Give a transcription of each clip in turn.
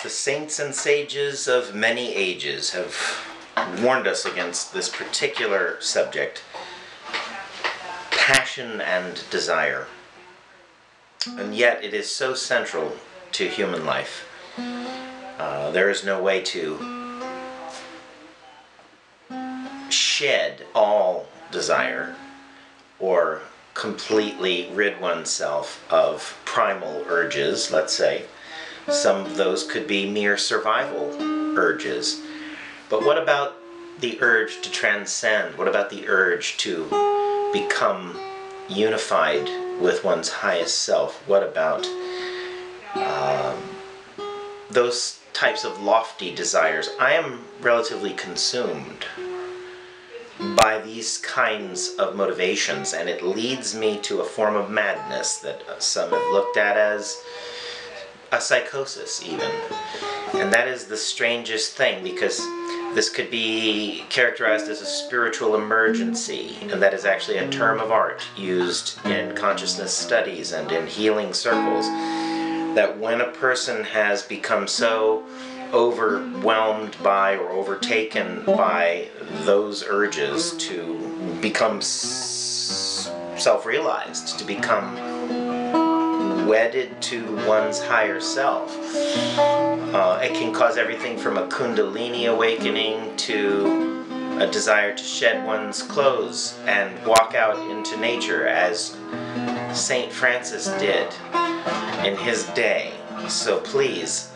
The saints and sages of many ages have warned us against this particular subject, passion and desire. And yet it is so central to human life. There is no way to shed all desire or completely rid oneself of primal urges, let's say. Some of those could be mere survival urges. But what about the urge to transcend? What about the urge to become unified with one's highest self? What about those types of lofty desires? I am relatively consumed by these kinds of motivations, and it leads me to a form of madness that some have looked at as a psychosis even. And that is the strangest thing, because this could be characterized as a spiritual emergency, and that is actually a term of art used in consciousness studies and in healing circles, that when a person has become so overwhelmed by or overtaken by those urges to become self-realized, to become wedded to one's higher self, it can cause everything from a kundalini awakening to a desire to shed one's clothes and walk out into nature, as Saint Francis did in his day. So please,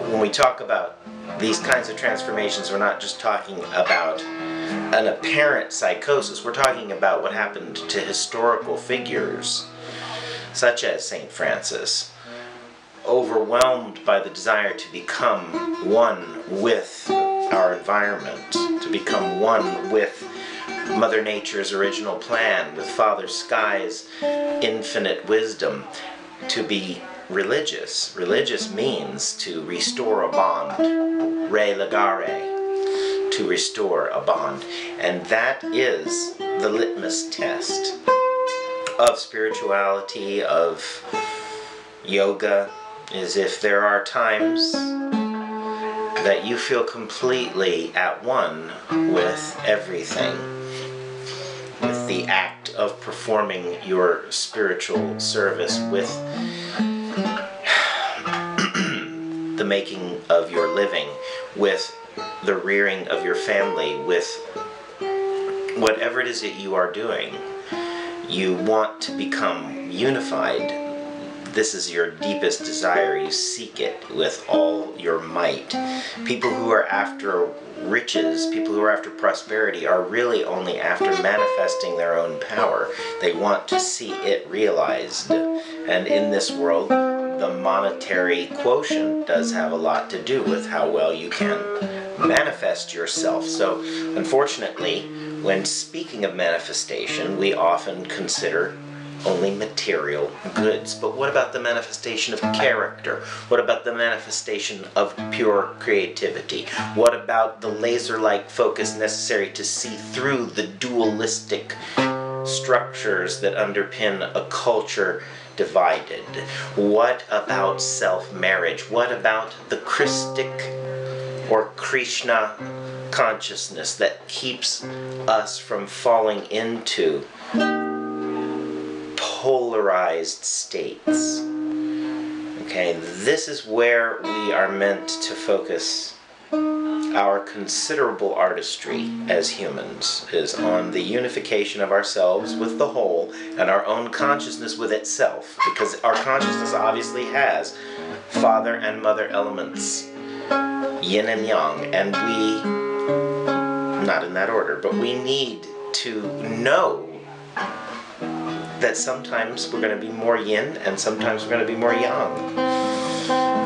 when we talk about these kinds of transformations, we're not just talking about an apparent psychosis. We're talking about what happened to historical figures such as Saint Francis, overwhelmed by the desire to become one with our environment, to become one with Mother Nature's original plan, with Father Sky's infinite wisdom, to be religious. Religious means to restore a bond, relegare, to restore a bond. And that is the litmus test of spirituality, of yoga, is if there are times that you feel completely at one with everything, with the act of performing your spiritual service, with the making of your living, with the rearing of your family, with whatever it is that you are doing. You want to become unified. This is your deepest desire. You seek it with all your might. People who are after riches, people who are after prosperity, are really only after manifesting their own power. They want to see it realized. And in this world, the monetary quotient does have a lot to do with how well you can manifest yourself. So, unfortunately, when speaking of manifestation, we often consider only material goods. But what about the manifestation of character? What about the manifestation of pure creativity? What about the laser-like focus necessary to see through the dualistic structures that underpin a culture divided? What about self-marriage? What about the Christic or Krishna consciousness that keeps us from falling into polarized states? Okay, this is where we are meant to focus our considerable artistry as humans, is on the unification of ourselves with the whole and our own consciousness with itself, because our consciousness obviously has father and mother elements, yin and yang, and we, not in that order, but we need to know that sometimes we're going to be more yin and sometimes we're going to be more yang.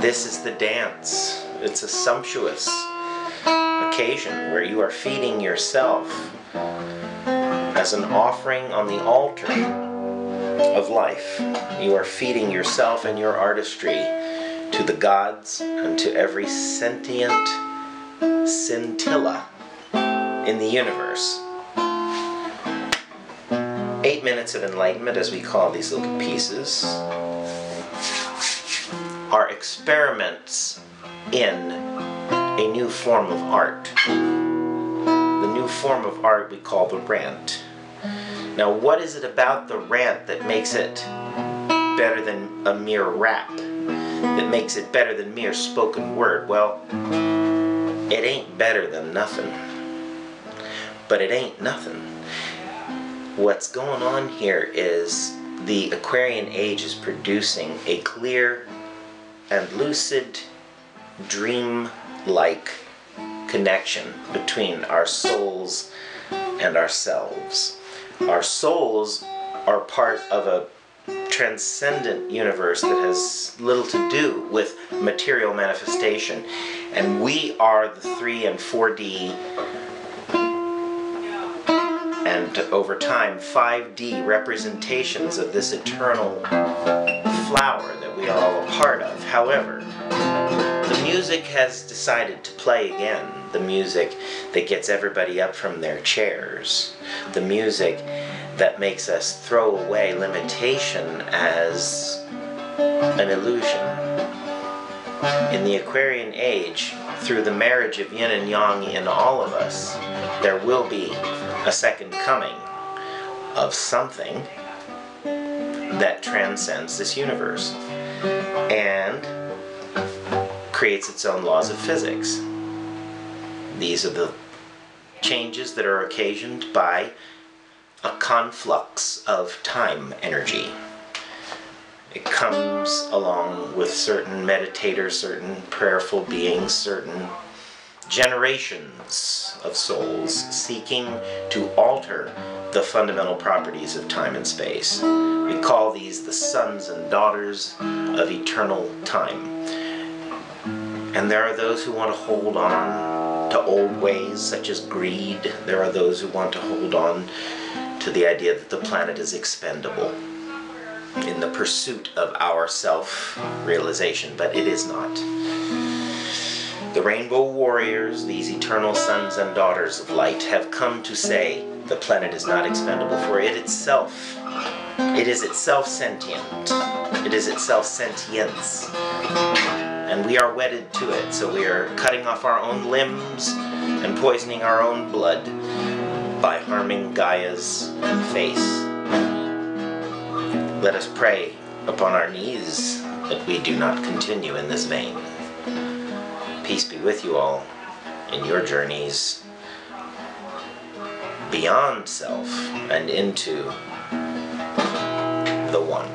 This is the dance. It's a sumptuous occasion where you are feeding yourself as an offering on the altar of life. You are feeding yourself and your artistry to the gods and to every sentient scintilla in the universe. 8 minutes of enlightenment, as we call these little pieces, are experiments in a new form of art. The new form of art we call the Rant. Now, what is it about the Rant that makes it better than a mere rap? That makes it better than mere spoken word? Well, it ain't better than nothing. But it ain't nothing. What's going on here is the Aquarian age is producing a clear and lucid, dream-like connection between our souls and ourselves. Our souls are part of a transcendent universe that has little to do with material manifestation, and we are the 3 and 4D and over time 5D representations of this eternal flower that we are all a part of. However, the music has decided to play again. The music that gets everybody up from their chairs. The music that makes us throw away limitation as an illusion. In the Aquarian age, through the marriage of Yin and Yang in all of us, there will be a second coming of something that transcends this universe and creates its own laws of physics. These are the changes that are occasioned by a conflux of time energy. It comes along with certain meditators, certain prayerful beings, certain generations of souls seeking to alter the fundamental properties of time and space. We call these the sons and daughters of eternal time. And there are those who want to hold on to old ways such as greed. There are those who want to hold on to the idea that the planet is expendable in the pursuit of our self-realization, but it is not. The Rainbow Warriors, these eternal sons and daughters of light, have come to say the planet is not expendable, for it is itself sentient. It is itself sentience. And we are wedded to it, so we are cutting off our own limbs and poisoning our own blood by harming Gaia's face. Let us pray upon our knees that we do not continue in this vein. Peace be with you all in your journeys beyond self and into the One.